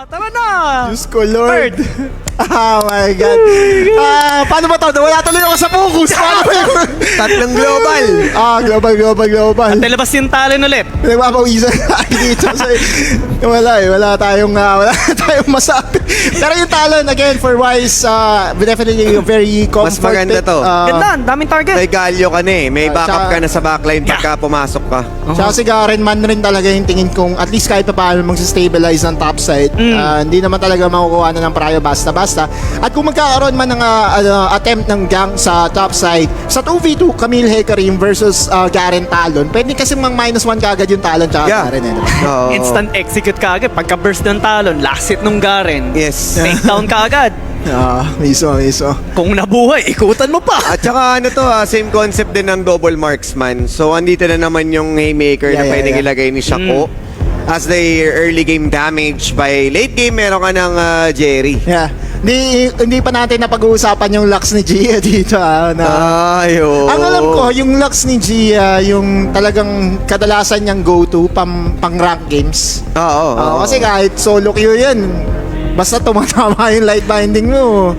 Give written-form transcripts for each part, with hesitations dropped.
Tara na! Diyos ko, Lord. Oh my God. Paano ba to? Wala tuloy ako sa focus. Paano ba yun? Tatlong global. Global. Nilabas yung talent ulit. Nagpapawisan tayo dito. Wala tayong masabi. Pero yung talent, again, for Wise, definitely very comfort. Mas maganda to. Ganda, ang daming target. May galyo ka na eh. May backup ka na sa backline pagka pumasok ka. Tsaka si Garen man rin talaga yung tingin kong at least kahit pa paano mag-stabilize ng top side. Hindi naman talaga makukuha na ng Pryo basta-basta. At kung magkakaroon man ng attempt ng gang sa top side, sa 2v2, Camille Hecarim versus Garen Talon, pwede kasi mang -1 kagad yung Talon tsaka Garen. Oo. Instant execute ka agad. Pagka-burst ng talon, last hit nung Garen. Yes. Takedown ka agad. Miso. Kung nabuhay, ikutan mo pa. At saka ano to same concept din ng double marksman. So andito na naman yung haymaker na pwedeng ilagay ni Shaco. As the early game damage, by late game meron ka ng Jerry. Yeah. Hindi pa natin napag-uusapan yung Lux ni Gia dito. Ang alam ko, yung Lux ni Gia, yung talagang kadalasan niyang go-to pang rank games. Oo. Kasi kahit solo queue yan, basta tumatama yung light binding mo.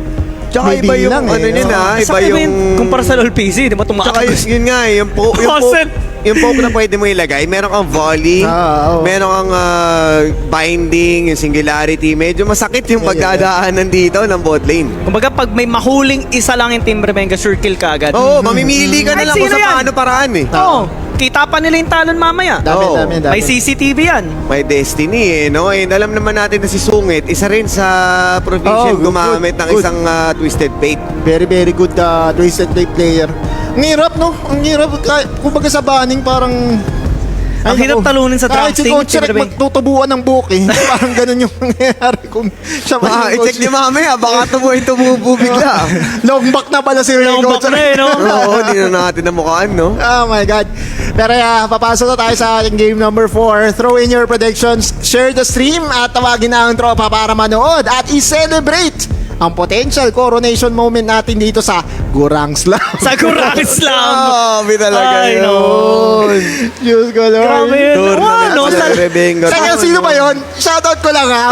Tsaka may iba yung bilang ano nila, iba yung... Kumpara sa LoL PC, di ba Tsaka tumakagos? yun nga, yung poke na pwede mo ilagay, meron kang volley, meron kang binding, yung singularity, medyo masakit yung pagdadaanan dito ng bot lane. Kumbaga, pag may mahuling isa lang yung Team Rebenga, sure kill ka agad. Oo, mamimili ka na lang kung sa paano paraan eh. Oo. Kita pa nila yung talon mamaya. Dami. May CCTV yan. May destiny eh, no? And alam naman natin na si Sungit, isa rin sa provision gumamit ng isang Twisted Fate. Very good Twisted Fate player. Ang hirap, no? Ang hirap. Kumbaga sa banning parang... Ang hirap talunin sa kahit si drafting. Coach Rek magtutubuan ng book eh. Parang ganun yung nangyayari kung siya man yung I-check niyo mamaya, baka tumubo bigla. Long back na pala si Long back na eh, no? Oo, hindi na natin namukhaan, no? Oh my God. Pero papasok na tayo sa ating game number 4. Throw in your predictions, share the stream at tawagin na ang tropa para manood at i-celebrate ang potential coronation moment natin dito sa Gurang Slam. Sa Gurang Slam. Grabe talaga Ay, yun. Diyos ko, Lord. Grabe yun. Tournament Ano, sa Rebenga. Sino ba yun? Shoutout ko lang ha.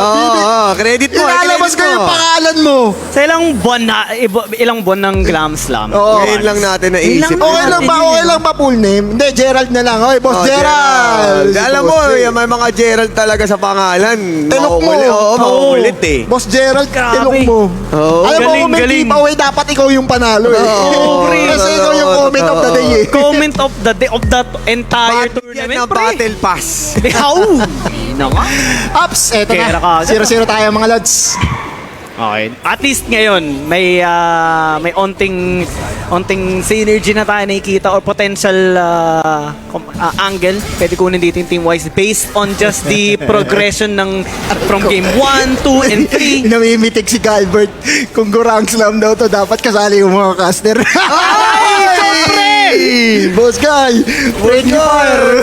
Credit mo. Ilalabas ko yung pangalan mo. Sa ilang buwan ng Glam Slam. Ngayon lang natin naisip. Okay lang ba full name? Hindi, Gerald na lang. Oy, Boss Gerald. Alam mo, may mga Gerald talaga sa pangalan. Tilok mo. Oo, makukulit eh. Boss Gerald, Grabe. tilok mo. Alam mo, kung may Galing. giveaway, dapat ikaw yung panalo eh. Kasi ikaw yung comment of the day eh. Comment of the day of that entire Bakit yan tournament, ang pre. battle pass? How? Naka. Ups, eto Kera na. ka. 0-0 tayo mga lads. Okay. At least ngayon, may onting synergy na tayo nakikita or potential angle. Pwede kunin dito yung team-wise based on just the progression ng from game 1, 2, and 3. Namimitik si Galbert. Kung Gurang Slam daw to, dapat kasali yung mga caster. Boss Guy! Friendly fire!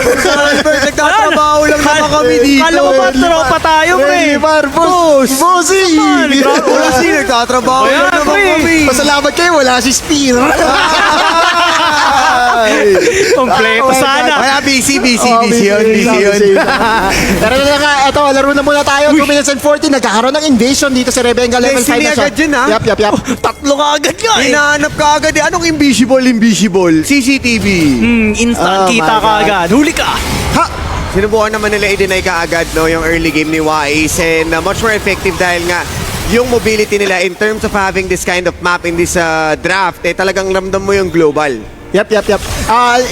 Nagtatrabaho lang naman kami dito. Kala mo ba tropa tayo, pre? Friendly fire! Boss! Bossy! Wala si nagtatrabaho Ayan, lang naman pre. kami. Pasalamat kayo, wala si Spear. Kompleto sana. Wala, busy yun. Tara na nga, eto, laro na muna tayo. 2 minutes and 40, nagkakaroon ng invasion dito sa Rebenga level 5 Destiny na siya. agad yun, ha? Yap. Tatlo ka agad nga eh. Hinahanap ka agad eh. Anong invisible? CCTV. Instant Oh kita my ka God. agad. Huli ka. Ha! Sinubukan naman nila i-deny ka agad yung early game ni Wise and much more effective dahil nga yung mobility nila in terms of having this kind of map in this draft talagang ramdam mo yung global. Yap.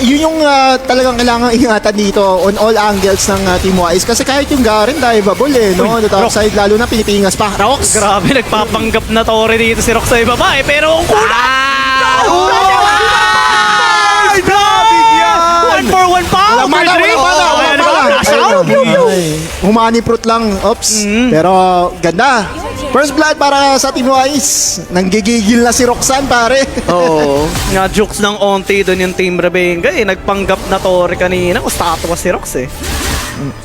Yun yung talagang kailangan ingatan dito on all angles ng Team Wise. Kasi kahit yung Garen, diveable eh, no? The top side, lalo na pinipingas pa. Rox! Grabe, nagpapanggap na tore dito si Rox sa ibaba eh. Pero kung Grabe yan! 1 for 1 pa! Wala mana. Humani-fruit lang. Oops. Pero ganda. First blood para sa Team Wise. Nanggigigil na si Roxanne, pare. Oo. Nga jokes ng onti doon yung Team Rebenga eh. Nagpanggap na tore kanina. Statwa si Rox eh.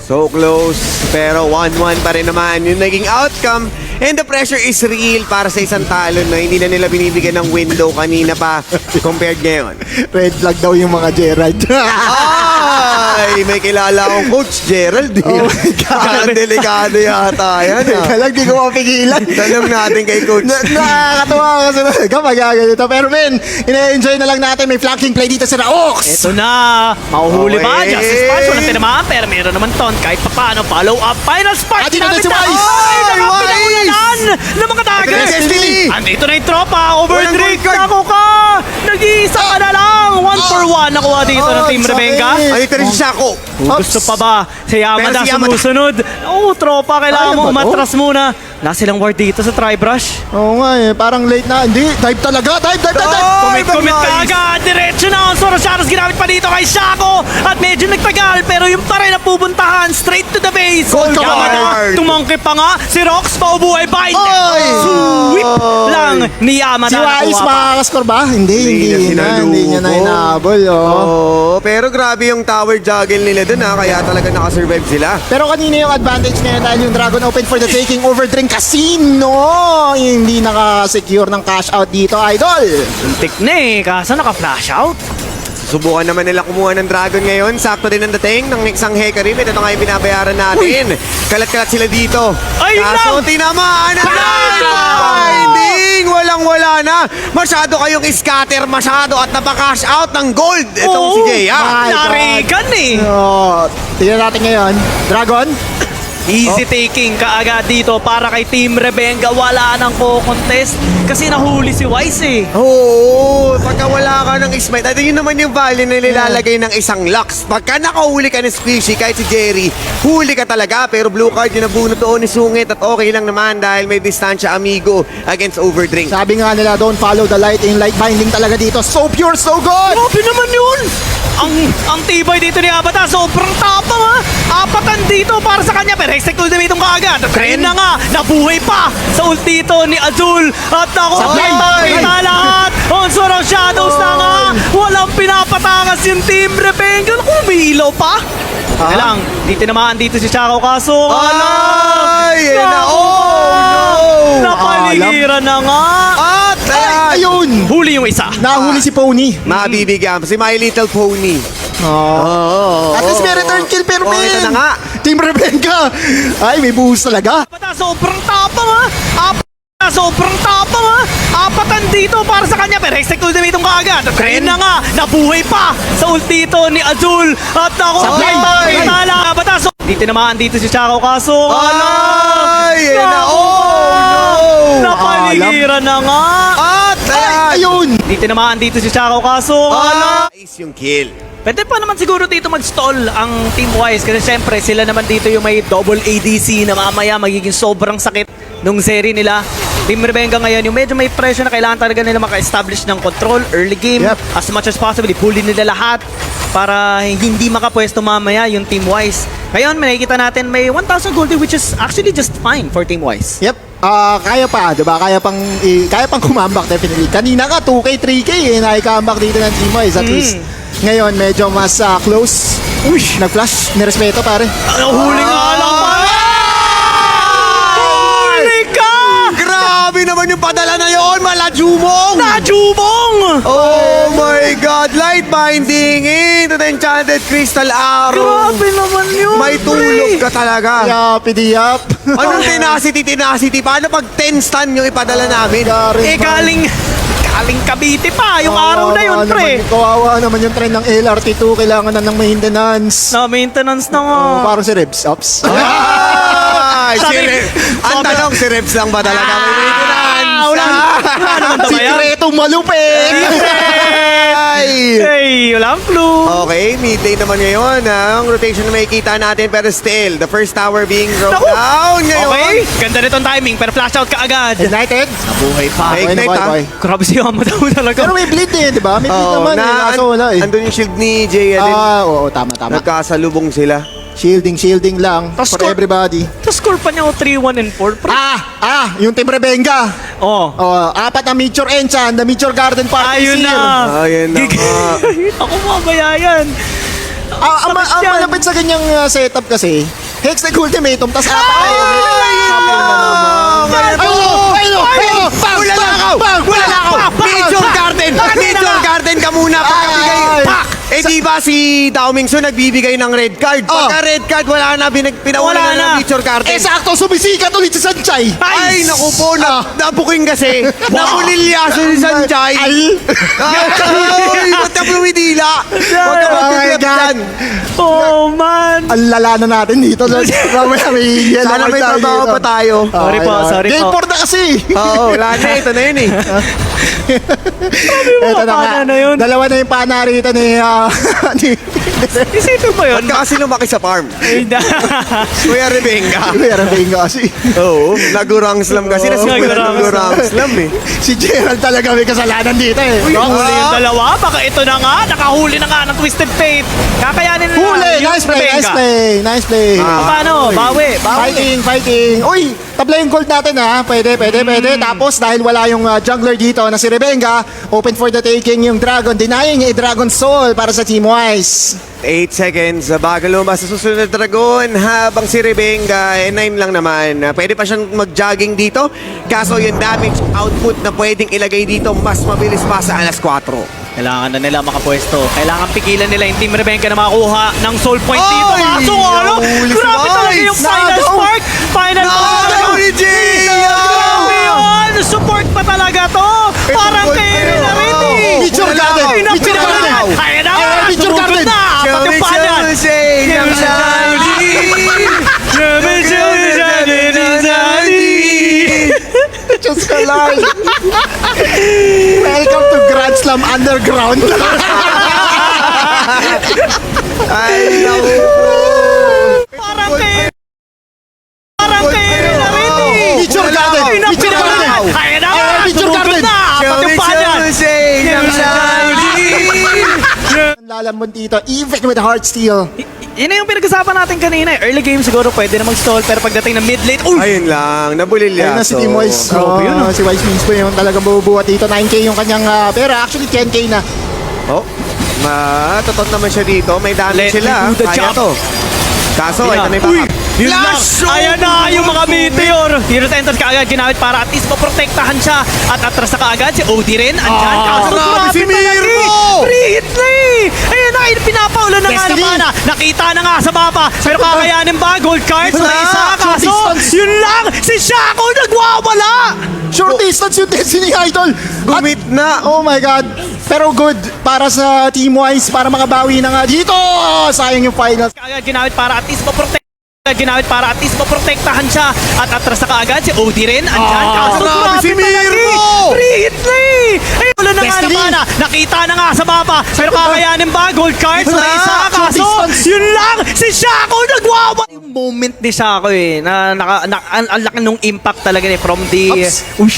So close. Pero 1-1 pa rin naman yung naging outcome. And the pressure is real para sa isang talon na hindi na nila binibigyan ng window kanina pa compared ngayon. Red flag daw yung mga Gerald. Ay, may kilala akong Coach Gerald. Oh my God. Ang delikado yata yan. Teka lang, di ko mapigilan. Tanong natin kay Coach. Nakakatawa kasi kapag gaganito. Pero men, ina-enjoy na lang natin. May flanking play dito si Raox. Ito na. Mahuhuli ba? Okay. Justice Sparks. Walang tinamaan. Pero meron naman ton. Kahit pa paano. Follow up. Final Spark. Dito na si Wise. Ay, Wise. pinaulan ng mga Tigers. Destiny. Andito na yung tropa. Overdrink. Walang gold card. Ako ka. Nag-iisa ka na lang. 1-for-1 nakuha dito ng Team sakit. Rebecca. Andito rin si Shako. Gusto pa ba? Si Yamada Pero si Yamada. sumusunod. Oo, tropa. Kailangan Kaya mo ba to? umatras muna. Wala silang ward dito sa Tribrush. Oo nga eh, parang late na. Hindi, dive talaga. Dive. Commit ka agad. Diretso na ang Zoro Shadows. Ginamit pa dito kay Shaco. At medyo nagtagal. Pero yung pa rin ang pupuntahan. Straight to the base. Gold card. Yamada. Tumangki pa nga. Si Rox paubuhay ba? Hindi. Oy! Sweep lang ni Yamada. Si Wise Nakuha pa. makakascore ba? Hindi Hindi niya na sinalubong. inahabol. Oh. Pero grabe yung tower juggle nila dun kaya talaga nakasurvive sila. Pero kanina yung advantage ngayon dahil yung Dragon open for the taking over Drink Casino. Hindi nakasecure ng cash out dito, idol. Untik na eh. Kaso naka-flash out. Subukan naman nila kumuha ng Dragon ngayon. Sakto din ang dating ng isang Hecarim. Ito nga yung binabayaran natin. Kalat-kalat sila dito. Ayun Kaso lang! tinamaan na binding! Walang-wala na. Masyado kayong scatter masyado at napaka-cash out ng gold. Itong si Jay, my God. Narikan eh. Oh, tingnan natin ngayon. Dragon. Easy taking kaagad dito para kay Team Rebenga. Wala nang po-contest kasi nahuli si Wise eh. Oo, pagka wala ka ng smite, at yun naman yung value na nilalagay ng isang Lux. Pagka nakahuli ka ng squishy, kahit si Jerry, huli ka talaga. Pero blue card yung nabunot doon ni Sungit at okay lang naman dahil may distansya amigo against Overdrink. Sabi nga nila, don't follow the light. In light binding talaga dito. So pure, so good. Grabe naman yun! Ang tibay dito ni Abata, sobrang tapang ha! Apatan dito para sa kanya, pero execute ultimatum kaagad. Ayun na nga, nabuhay pa sa ulti ito ni Azul. At ako, Sablay! na lahat! Onso ng Shadows na nga! Walang pinapatakas yung Team Rebenga. Umiilaw pa! Teka lang, di tinamaan dito si Shaco kaso. Ay! Yan na! Oh! No! Napaligiran na nga! At Ay, ayun. Huli yung isa. Nahuli si Pony. mabibigyan si My Little Pony. Oh. At least may return kill pero Oh, ito na nga. Team Rebecca. Ay, may buhos talaga. Abata, sobrang tapang ha! Sobrang tapang ha! Apatan dito para sa kanya, pero execute ultimatum kaagad. Ayun na nga, nabuhay pa sa ulti ito ni Azul. At ako, Sablay! natala. Abata, di tinamaan dito si Shaco kaso. Ay! Yan na! Oh! No! Napaligiran na nga! At Ay, ayun. Di tinamaan dito si Shaco kaso. Nice yung kill. Pwede pa naman siguro dito mag-stall ang Team Wise kasi syempre sila naman dito yung may double ADC na mamaya magiging sobrang sakit nung series nila. Team Rebenga ngayon yung medyo may pressure na kailangan talaga nila maka-establish ng control early game. Yep. As much as possible, ipuli nila lahat para hindi makapwesto mamaya yung Team Wise. Ngayon, may nakikita natin may 1,000 gold which is actually just fine for Team Wise. Yep. Kaya pa, 'di ba? Kaya pang kumambak definitely. Kanina ka 2K, 3K naikambak dito ng Team Wise at least. Ngayon medyo mas close. Uy, nag-flash, nirespeto pare. Huli nga lang pa! Huli ka! Grabe naman yung padala na yon, Malajumong! Najubong! Oh my God! Light binding into the enchanted crystal arrow! Grabe naman yun! May tulog ka talaga! Pidiyap. Anong tenacity? Paano pag 10 stun yung ipadala namin? Galing Cavite pa yung araw na yun, pre. Kawawa naman yung trend ng LRT2. Kailangan na ng maintenance. Na maintenance na nga. Parang si Rebs. Ops. Ay, Sabi- ang tanong, si Rebs lang ba talaga may maintenance? Wala naman ba yan? Sikretong malupit. Hey, walang clue. Okay, mid lane naman ngayon ang rotation na makikita natin pero still, the first tower being broke Naku! down ngayon. Okay, ganda nitong timing pero flash out ka agad. United. Nabuhay pa. May ignite, ha? Grabe si Yamada talaga. Pero may bleed eh, di ba? May bleed Oo, naman eh. Kaso wala eh. andun yung shield ni Jay din. Oo, tama. Nagkasalubong sila. Shielding lang Tapos for score- everybody. Tapos score pa niya 3-1 and 4. Pre. Yung Team Rebenga. Oh. Apat na Meteor Enchant, the Meteor Garden Party Ayun Seal. na. Ayun na nga. Ako mabaya yan. Ang Sakit yan. malapit sa ganyang setup kasi, Hex Ultimatum, tas apat Ay, na yun lang! ba si Dao Mingsu nagbibigay ng red card? Oh. Pagka red card, wala na, pinawala Wala na na. ng picture card. Eh, sakto, sumisikat ulit si Sanchay. Ay, naku po, nabuking kasi. Napulilyaso si Sanchay. Ay! Ay, ba't na pumidila? Huwag ka Oh my magpipilap God. dyan. Oh, man. Ang lala na natin dito. Mamaya may yellow Sana card may tayo trabaho dito. pa tayo. Sorry po, sorry Game po. 4 na kasi. Oo, wala na. Ito na yun eh. Ito na nga. pana na yun. Dalawa na yung pana rito ni... Isipin mo yun. Ba't ka kasi lumaki sa farm? Ay, da- Kuya Rebenga. Meron ba yung kasi? Oo, nagurang slam kasi. Nasimulan Nagurang ng slam eh. Si Gerald talaga may kasalanan dito eh. No? Huli yung dalawa. Baka ito na nga. Nakahuli na nga ng Twisted Fate. Kakayanin na Huli! yung Nice play, nice Rebenga. play, nice play. Paano? Bawi. Fighting, fighting. Uy, tabla yung gold natin ha. Pwede. Tapos dahil wala yung jungler dito na si Rebenga, open for the taking yung Dragon. Denying a Dragon Soul para sa Team Wise. 8 seconds bago lumabas sa susunod na Dragon habang si Rebenga 9 lang naman. Pwede pa siyang mag-jogging dito kaso yung damage output na pwedeng ilagay dito mas mabilis pa sa alas 4. Kailangan na nila makapwesto. Kailangan pigilan nila yung Team Rebenga na makakuha ng soul point dito. Ay! Kaso ano? Nahuli si Grabe talaga Vice! yung final Nagaw! spark. Final spark. Nagaw ni Jay! Grabe yun! Support pa talaga to. Parang gold kayo pero. na rin eh. Picture garden! Ay, Picture pinakita. garden! Ayan na nga. Picture Sumugod garden! na. Pati yung panyan. Diyos ko lang. Welcome to Grand Slam Underground. Ay, naku. Parang kayo na rin eh. Picture garden! Ay, Picture pinakita. garden! Ayan na nga. Picture Sumugod garden! na. Pati yung panyan. Lalamon dito, even with hard steel. Yun na yung pinag-usapan natin kanina. Early game siguro pwede na mag-stall pero pagdating ng mid-late, uy! Ayun lang, Ayun nabulilyaso. na si Team Wise. Grabe yun, Si Wise Means po yung talagang bubuhat dito. 9K yung kanyang pera. Actually, 10K na. Oh, matatot naman siya dito. May damage Let sila. me do the Kaya job. to. Kaso, ito na yung Uy! backup. Yun lang. Flash! Ayan na yung mga meteor. Heroes Enters kaagad ginamit para at least maprotektahan siya. At atras na kaagad si OD rin. Andyan. Kaso grabe si Mirko! Free hit na eh. Ayun na, pinapaulan na nga Destiny. naman. Nakita na nga sa mapa. Pero kakayanin ba? Gold cards na Wala. isa. Short Kaso, distance. yun lang. Si Shaco nagwawala. Short distance yung Destiny Idol. Gumit na. Oh my God. Pero good para sa Team Wise para makabawi na nga dito. Sayang yung finals. Kaagad ginamit para at least maprotektahan siya. At atras na kaagad si OD rin. Andyan. Kaso, grabe si Mirko! Free hit na eh. Ayun, wala na nga Destiny. naman. Nakita na nga sa mapa. Pero kakayanin ba? Gold cards na Wala. isa. Short Kaso, distance. yun lang. Si Shaco nagwawala. Yung moment ni Shaco eh. Ang laki nung impact talaga eh. From the... Uy.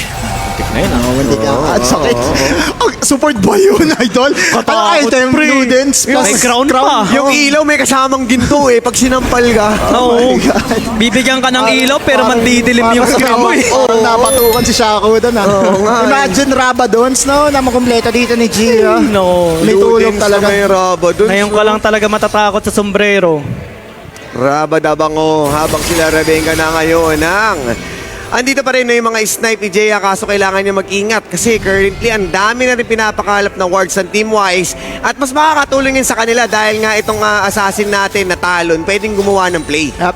Hindi ka. Ang sakit. Oh, support ba yun, Idol? Ano item? pre. Ludens plus May crown pa. Yung ilaw may kasamang ginto eh. Pag sinampal ka. Oo. Bibigyan ka ng ilaw pero mandidilim yung screen mo eh. Parang napatukan si Shaco doon. Imagine Rabadons, no? Na makumpleto dito ni Gio. No. May tulong Ludens talaga. na may raba dun. Ngayon ka lang talaga matatakot sa sombrero. Rabadabango habang sila Rebenga na ngayon ang andito pa rin na yung mga snipe ni Jaya kaso kailangan niya mag-ingat kasi currently ang dami na rin pinapakalap na wards ng Team Wise at mas makakatulong yun sa kanila dahil nga itong assassin natin na Talon pwedeng gumawa ng play. Yep.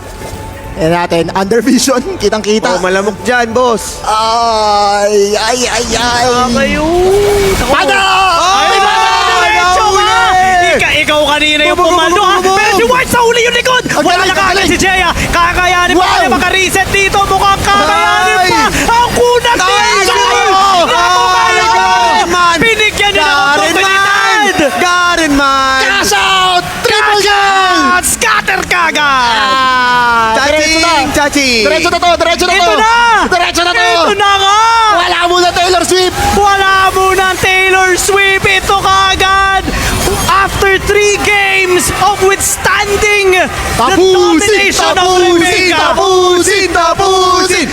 Yan natin. Under vision. Kitang-kita. Oh, malamok dyan, boss. Ay. Kayo! Pada! Ay, diretso ka! Ikaw kanina yung pumalo ha! Pero si White sa uli yung likod! Wala na kagad si Jaya! Kakayanin pa Wow! kanya maka-reset dito! Mukhang kakayanin pa! Ang kunat ni Enzo! Binigyan niya ng oportunidad! Garen man! Cash out! Triple kill! At scatter kagad! Chaching! Diretso na to! Diretso na to! Ito na! Diretso na to! Ito na nga! Wala muna Taylor Swift! Wala muna Taylor Swift! Ito kagad! After 3 games of withstanding the domination of Rebecca! Tapusin! Tapusin!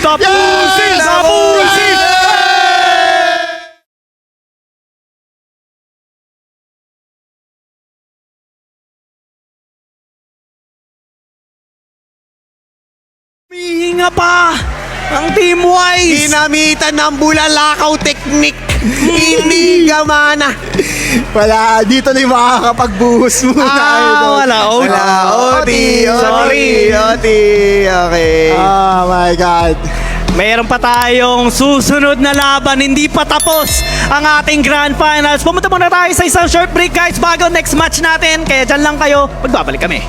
Humihinga pa ang Team Wise! Ginamitan ng bulalakaw technique. Hindi gamana. Wala, dito na yung makakapagbuhos muna. idol. Wala. Wala, Oti. Sorry. Oti. Okay. Oh my God. Mayroon pa tayong susunod na laban. Hindi pa tapos ang ating Grand Finals. Pumunta muna tayo sa isang short break guys bago next match natin. Kaya dyan lang kayo. Magbabalik kami.